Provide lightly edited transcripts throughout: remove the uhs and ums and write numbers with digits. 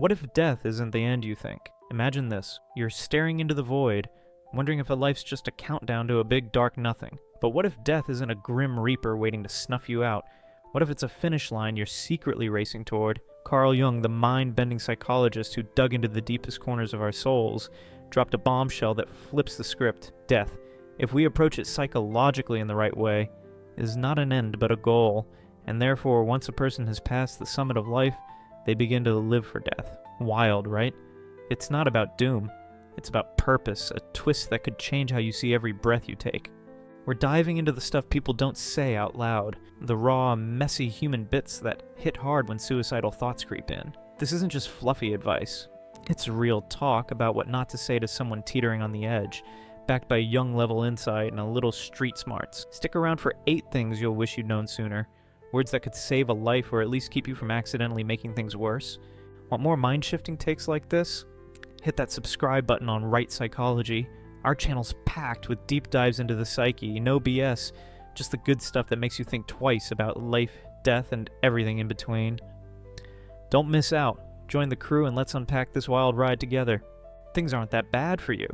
What if death isn't the end you think? Imagine this. You're staring into the void, wondering if a life's just a countdown to a big dark nothing. But what if death isn't a grim reaper waiting to snuff you out? What if it's a finish line you're secretly racing toward? Carl Jung, the mind-bending psychologist who dug into the deepest corners of our souls, dropped a bombshell that flips the script. Death, if we approach it psychologically in the right way, is not an end but a goal, and therefore once a person has passed the summit of life, they begin to live for death. Wild, right? It's not about doom. It's about purpose, a twist that could change how you see every breath you take. We're diving into the stuff people don't say out loud, the raw, messy human bits that hit hard when suicidal thoughts creep in. This isn't just fluffy advice. It's real talk about what not to say to someone teetering on the edge, backed by Jung-level insight and a little street smarts. Stick around for 8 things you'll wish you'd known sooner. Words that could save a life or at least keep you from accidentally making things worse. Want more mind-shifting takes like this? Hit that subscribe button on Right Psychology. Our channel's packed with deep dives into the psyche, no BS, just the good stuff that makes you think twice about life, death, and everything in between. Don't miss out. Join the crew and let's unpack this wild ride together. Things aren't that bad for you.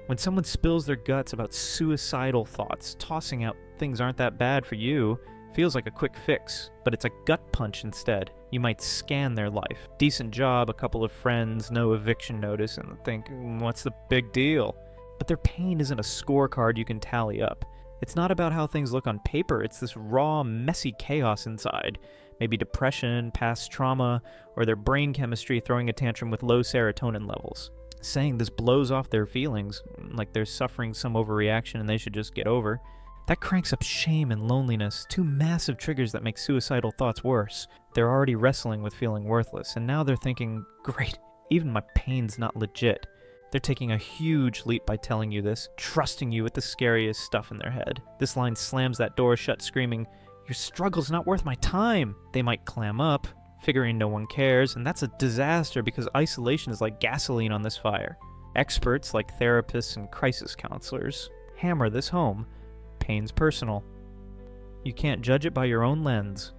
When someone spills their guts about suicidal thoughts, tossing out things aren't that bad for you feels like a quick fix, but it's a gut punch instead. You might scan their life. Decent job, a couple of friends, no eviction notice, and think, what's the big deal? But their pain isn't a scorecard you can tally up. It's not about how things look on paper, it's this raw, messy chaos inside. Maybe depression, past trauma, or their brain chemistry throwing a tantrum with low serotonin levels. Saying this blows off their feelings, like they're suffering some overreaction and they should just get over. That cranks up shame and loneliness, 2 massive triggers that make suicidal thoughts worse. They're already wrestling with feeling worthless, and now they're thinking, great, even my pain's not legit. They're taking a huge leap by telling you this, trusting you with the scariest stuff in their head. This line slams that door shut, screaming, your struggle's not worth my time. They might clam up, figuring no one cares, and that's a disaster because isolation is like gasoline on this fire. Experts like therapists and crisis counselors hammer this home. Pain's personal. You can't judge it by your own lens.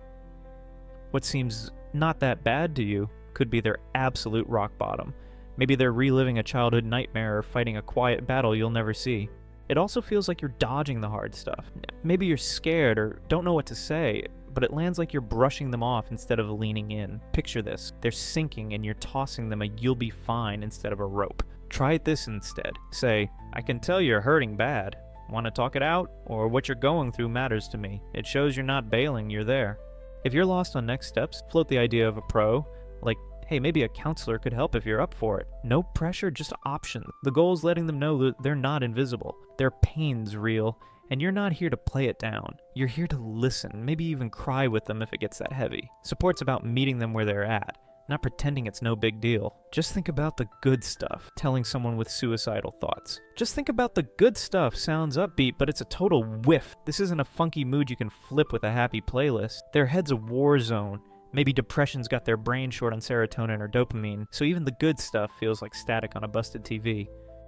What seems not that bad to you could be their absolute rock bottom. Maybe they're reliving a childhood nightmare or fighting a quiet battle you'll never see. It also feels like you're dodging the hard stuff. Maybe you're scared or don't know what to say, but it lands like you're brushing them off instead of leaning in. Picture this. They're sinking and you're tossing them a you'll be fine instead of a rope. Try this instead. Say, I can tell you're hurting bad. Want to talk it out? Or what you're going through matters to me. It shows you're not bailing, you're there. If you're lost on next steps, float the idea of a pro, like, hey, maybe a counselor could help if you're up for it. No pressure, just options. The goal is letting them know that they're not invisible. Their pain's real, and you're not here to play it down. You're here to listen, maybe even cry with them if it gets that heavy. Support's about meeting them where they're at, not pretending it's no big deal. Just think about the good stuff, telling someone with suicidal thoughts. Just think about the good stuff sounds upbeat, but it's a total whiff. This isn't a funky mood you can flip with a happy playlist. Their head's a war zone. Maybe depression's got their brain short on serotonin or dopamine, so even the good stuff feels like static on a busted TV.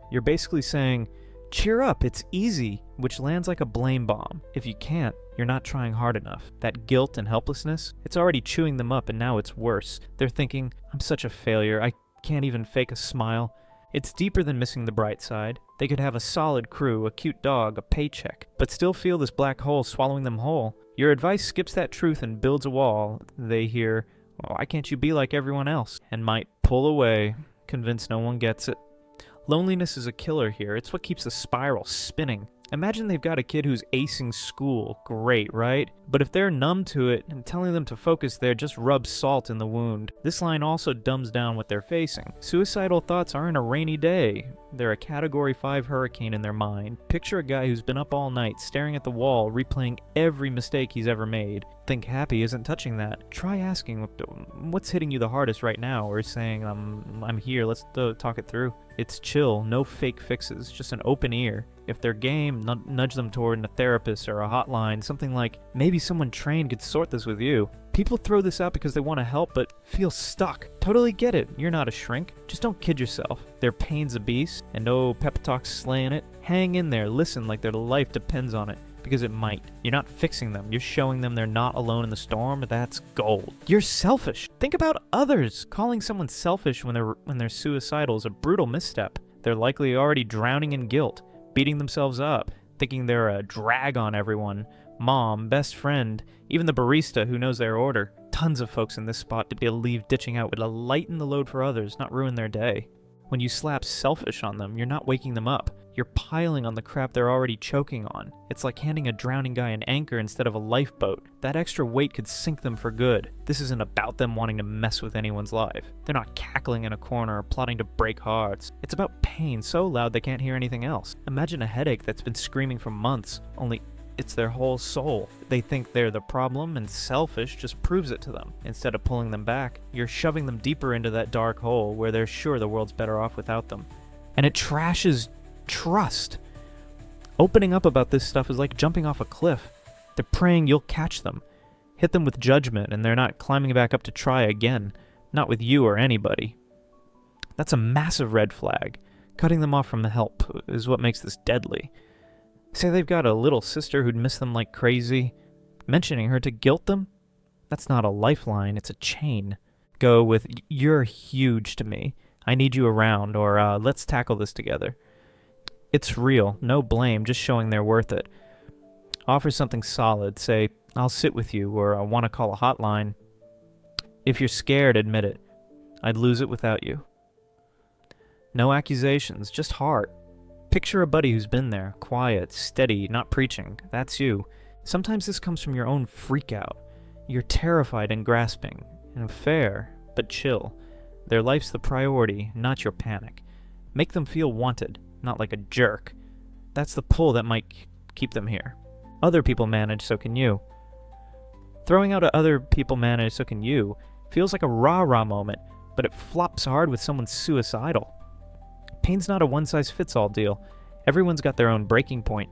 You're basically saying, cheer up, it's easy, which lands like a blame bomb. If you can't, you're not trying hard enough. That guilt and helplessness, it's already chewing them up and now it's worse. They're thinking, I'm such a failure, I can't even fake a smile. It's deeper than missing the bright side. They could have a solid crew, a cute dog, a paycheck, but still feel this black hole swallowing them whole. Your advice skips that truth and builds a wall. They hear, why can't you be like everyone else? And might pull away, convinced no one gets it. Loneliness is a killer here. It's what keeps the spiral spinning. Imagine they've got a kid who's acing school. Great, right? But if they're numb to it and telling them to focus there just rubs salt in the wound. This line also dumbs down what they're facing. Suicidal thoughts aren't a rainy day. They're a Category 5 hurricane in their mind. Picture a guy who's been up all night, staring at the wall, replaying every mistake he's ever made. Think happy isn't touching that. Try asking, what's hitting you the hardest right now? Or saying, I'm here, let's talk it through. It's chill, no fake fixes, just an open ear. If they're game, nudge them toward a therapist or a hotline, something like, maybe someone trained could sort this with you. People throw this out because they want to help but feel stuck. Totally get it, you're not a shrink. Just don't kid yourself. Their pain's a beast, and no pep talk's slaying it. Hang in there, listen like their life depends on it. because it might. You're not fixing them. You're showing them they're not alone in the storm. That's gold. You're selfish. Think about others. Calling someone selfish when they're suicidal is a brutal misstep. They're likely already drowning in guilt, beating themselves up, thinking they're a drag on everyone. Mom, best friend, even the barista who knows their order. Tons of folks in this spot to believe ditching out would lighten the load for others, not ruin their day. When you slap selfish on them, you're not waking them up. You're piling on the crap they're already choking on. It's like handing a drowning guy an anchor instead of a lifeboat. That extra weight could sink them for good. This isn't about them wanting to mess with anyone's life. They're not cackling in a corner or plotting to break hearts. It's about pain so loud they can't hear anything else. Imagine a headache that's been screaming for months, only it's their whole soul. They think they're the problem, and selfish just proves it to them. Instead of pulling them back, you're shoving them deeper into that dark hole where they're sure the world's better off without them. And it trashes trust. Opening up about this stuff is like jumping off a cliff. They're praying you'll catch them. Hit them with judgment, and they're not climbing back up to try again. Not with you or anybody. That's a massive red flag. Cutting them off from the help is what makes this deadly. Say they've got a little sister who'd miss them like crazy. Mentioning her to guilt them? That's not a lifeline, it's a chain. Go with, you're huge to me. I need you around, or let's tackle this together. It's real, no blame, just showing they're worth it. Offer something solid, say, I'll sit with you, or I want to call a hotline. If you're scared, admit it. I'd lose it without you. No accusations, just heart. Picture a buddy who's been there, quiet, steady, not preaching. That's you. Sometimes this comes from your own freak-out. You're terrified and grasping, and fair, but chill. Their life's the priority, not your panic. Make them feel wanted, not like a jerk. That's the pull that might keep them here. Other people manage, so can you. Throwing out a other people manage, so can you feels like a rah-rah moment, but it flops hard with someone suicidal. Pain's not a one-size-fits-all deal. Everyone's got their own breaking point.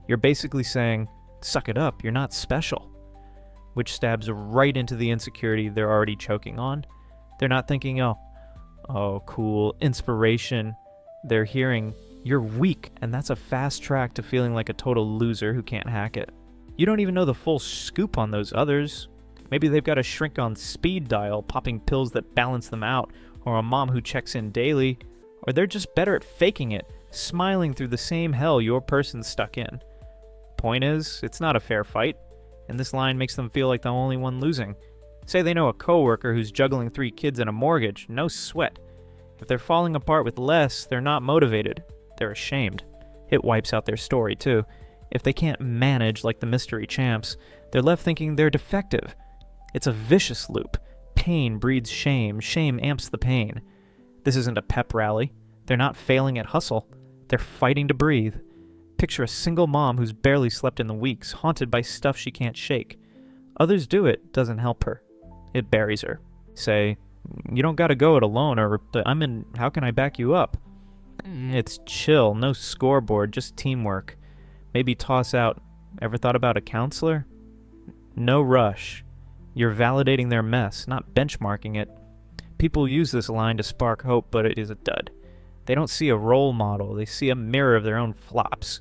You're basically saying, suck it up, you're not special. Which stabs right into the insecurity they're already choking on. They're not thinking, oh, cool, inspiration. They're hearing, you're weak, and that's a fast track to feeling like a total loser who can't hack it. You don't even know the full scoop on those others. Maybe they've got a shrink on speed dial, popping pills that balance them out, or a mom who checks in daily, or they're just better at faking it, smiling through the same hell your person's stuck in. Point is, it's not a fair fight, and this line makes them feel like the only one losing. Say they know a coworker who's juggling 3 kids and a mortgage, no sweat. If they're falling apart with less, they're not motivated. They're ashamed. It wipes out their story, too. If they can't manage like the mystery champs, they're left thinking they're defective. It's a vicious loop. Pain breeds shame. Shame amps the pain. This isn't a pep rally. They're not failing at hustle. They're fighting to breathe. Picture a single mom who's barely slept in the weeks, haunted by stuff she can't shake. Others do it, doesn't help her. It buries her. Say, you don't gotta go it alone, or how can I back you up? It's chill, no scoreboard, just teamwork. Maybe toss out, ever thought about a counselor? No rush. You're validating their mess, not benchmarking it. People use this line to spark hope, but it is a dud. They don't see a role model, they see a mirror of their own flops.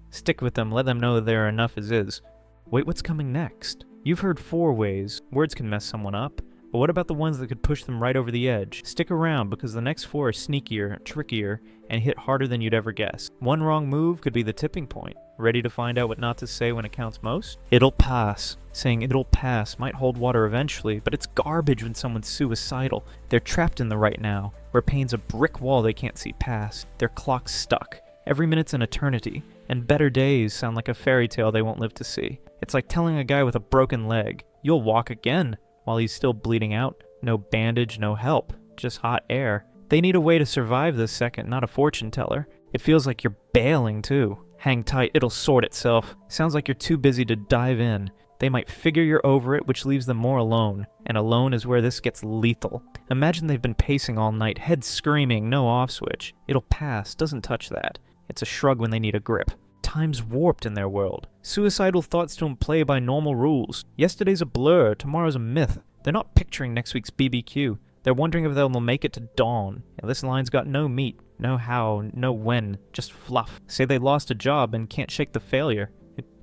Stick with them, let them know they're enough as is. Wait, what's coming next? You've heard 4 ways. Words can mess someone up. But what about the ones that could push them right over the edge? Stick around, because the next 4 are sneakier, trickier, and hit harder than you'd ever guess. One wrong move could be the tipping point. Ready to find out what not to say when it counts most? It'll pass. Saying it'll pass might hold water eventually, but it's garbage when someone's suicidal. They're trapped in the right now, where pain's a brick wall they can't see past. Their clock's stuck. Every minute's an eternity, and better days sound like a fairy tale they won't live to see. It's like telling a guy with a broken leg, you'll walk again, while he's still bleeding out. No bandage, no help, just hot air. They need a way to survive this second, not a fortune teller. It feels like you're bailing too. Hang tight, it'll sort itself. Sounds like you're too busy to dive in. They might figure you're over it, which leaves them more alone. And alone is where this gets lethal. Imagine they've been pacing all night, head screaming, no off switch. It'll pass, doesn't touch that. It's a shrug when they need a grip. Time's warped in their world. Suicidal thoughts don't play by normal rules. Yesterday's a blur, tomorrow's a myth. They're not picturing next week's BBQ. They're wondering if they'll make it to dawn. And this line's got no meat, no how, no when, just fluff. Say they lost a job and can't shake the failure.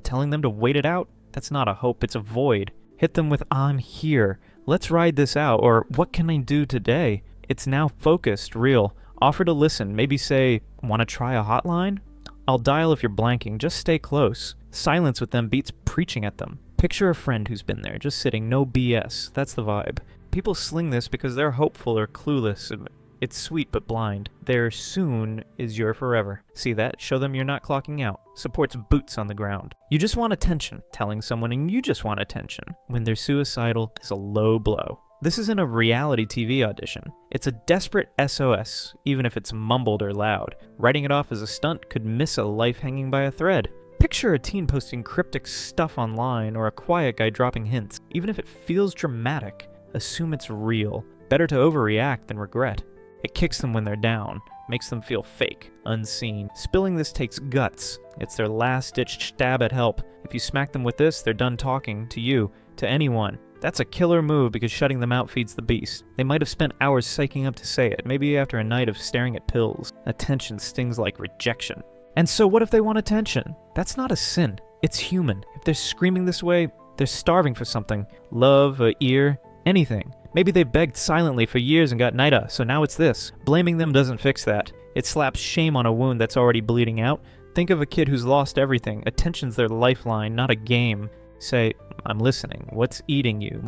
Telling them to wait it out? That's not a hope, it's a void. Hit them with "I'm here. Let's ride this out," or "What can I do today?" It's now focused, real. Offer to listen, maybe say, "Want to try a hotline?" I'll dial if you're blanking, just stay close. Silence with them beats preaching at them. Picture a friend who's been there, just sitting, no BS, that's the vibe. People sling this because they're hopeful or clueless. It's sweet but blind. Their soon is your forever. See that? Show them you're not clocking out. Supports boots on the ground. You just want attention. Telling someone and you just want attention when they're suicidal is a low blow. This isn't a reality TV audition. It's a desperate SOS, even if it's mumbled or loud. Writing it off as a stunt could miss a life hanging by a thread. Picture a teen posting cryptic stuff online or a quiet guy dropping hints. Even if it feels dramatic, assume it's real. Better to overreact than regret. It kicks them when they're down, makes them feel fake, unseen. Spilling this takes guts. It's their last-ditch stab at help. If you smack them with this, they're done talking to you, to anyone. That's a killer move because shutting them out feeds the beast. They might have spent hours psyching up to say it, maybe after a night of staring at pills. Attention stings like rejection. And so what if they want attention? That's not a sin. It's human. If they're screaming this way, they're starving for something. Love, an ear, anything. Maybe they begged silently for years and got nida, so now it's this. Blaming them doesn't fix that. It slaps shame on a wound that's already bleeding out. Think of a kid who's lost everything. Attention's their lifeline, not a game. Say, "I'm listening. What's eating you?"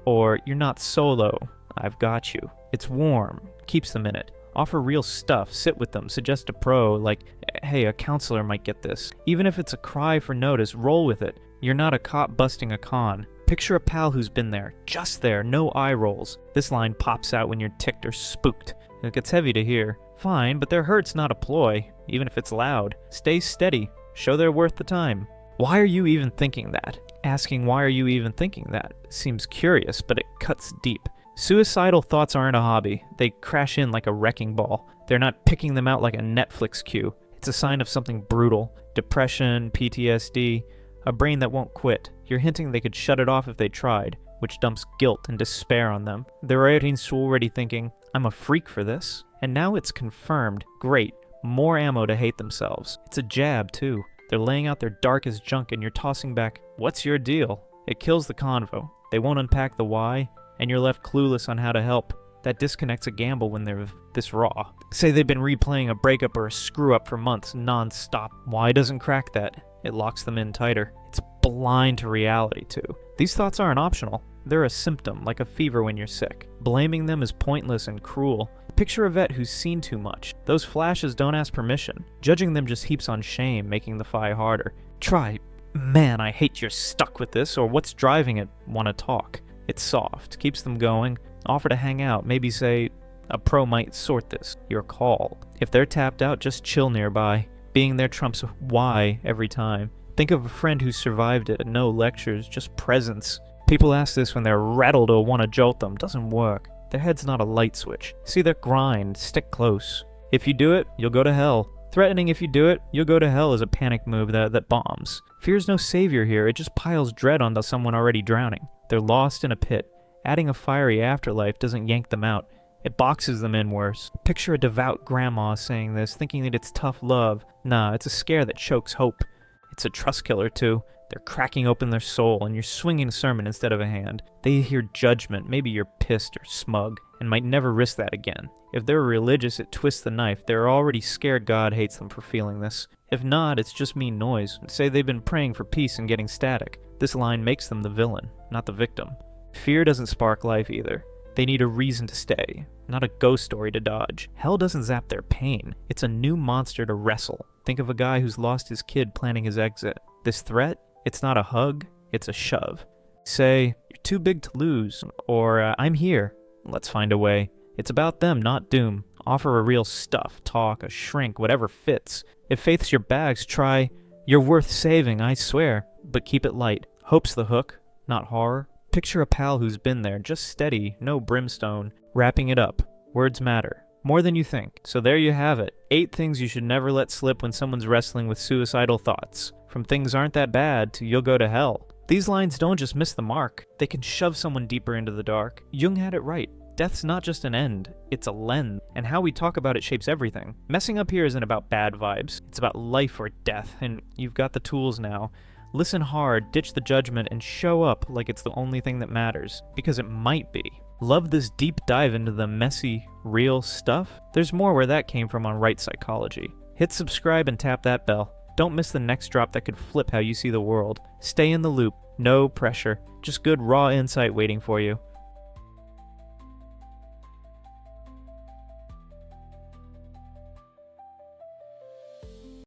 Or "You're not solo. I've got you." It's warm. Keeps them in it. Offer real stuff. Sit with them. Suggest a pro, like, "Hey, a counselor might get this." Even if it's a cry for notice, roll with it. You're not a cop busting a con. Picture a pal who's been there, just there, no eye rolls. This line pops out when you're ticked or spooked. It gets heavy to hear. Fine, but their hurt's not a ploy, even if it's loud. Stay steady. Show they're worth the time. Why are you even thinking that? Asking why are you even thinking that seems curious, but it cuts deep. Suicidal thoughts aren't a hobby. They crash in like a wrecking ball. They're not picking them out like a Netflix queue. It's a sign of something brutal. Depression, PTSD, a brain that won't quit. You're hinting they could shut it off if they tried, which dumps guilt and despair on them. Their audience already thinking, "I'm a freak for this." And now it's confirmed. Great. More ammo to hate themselves. It's a jab, too. They're laying out their darkest junk and you're tossing back, "What's your deal?" It kills the convo. They won't unpack the why, and you're left clueless on how to help. That disconnects a gamble when they're this raw. Say they've been replaying a breakup or a screw-up for months non-stop. Why doesn't crack that? It locks them in tighter. It's blind to reality, too. These thoughts aren't optional. They're a symptom, like a fever when you're sick. Blaming them is pointless and cruel. Picture a vet who's seen too much. Those flashes don't ask permission. Judging them just heaps on shame, making the fight harder. Try, "Man, I hate you're stuck with this," or "What's driving it? Want to talk?" It's soft, keeps them going. Offer to hang out, maybe say, "A pro might sort this. Your call." If they're tapped out, just chill nearby. Being there trumps why every time. Think of a friend who survived it. No lectures, just presence. People ask this when they're rattled or want to jolt them. Doesn't work. Their head's not a light switch. See their grind. Stick close. If you do it, you'll go to hell. Threatening if you do it, you'll go to hell is a panic move that bombs. Fear's no savior here. It just piles dread onto someone already drowning. They're lost in a pit. Adding a fiery afterlife doesn't yank them out. It boxes them in worse. Picture a devout grandma saying this, thinking that it's tough love. Nah, it's a scare that chokes hope. It's a trust killer, too. They're cracking open their soul, and you're swinging a sermon instead of a hand. They hear judgment, maybe you're pissed or smug, and might never risk that again. If they're religious, it twists the knife. They're already scared God hates them for feeling this. If not, it's just mean noise. Say they've been praying for peace and getting static. This line makes them the villain, not the victim. Fear doesn't spark life either. They need a reason to stay, not a ghost story to dodge. Hell doesn't zap their pain. It's a new monster to wrestle. Think of a guy who's lost his kid planning his exit. This threat? It's not a hug, it's a shove. Say, "You're too big to lose," or "I'm here. Let's find a way." It's about them, not doom. Offer a real stuff, talk, a shrink, whatever fits. If faith's your bags, try, "You're worth saving, I swear," but keep it light. Hope's the hook, not horror. Picture a pal who's been there, just steady, no brimstone. Wrapping it up. Words matter. More than you think. So there you have it. 8 things you should never let slip when someone's wrestling with suicidal thoughts. From "things aren't that bad" to "you'll go to hell." These lines don't just miss the mark. They can shove someone deeper into the dark. Jung had it right. Death's not just an end, it's a lens, and how we talk about it shapes everything. Messing up here isn't about bad vibes. It's about life or death, and you've got the tools now. Listen hard, ditch the judgment, and show up like it's the only thing that matters, because it might be. Love this deep dive into the messy, real stuff? There's more where that came from on Right Psychology. Hit subscribe and tap that bell. Don't miss the next drop that could flip how you see the world. Stay in the loop, no pressure, just good raw insight waiting for you.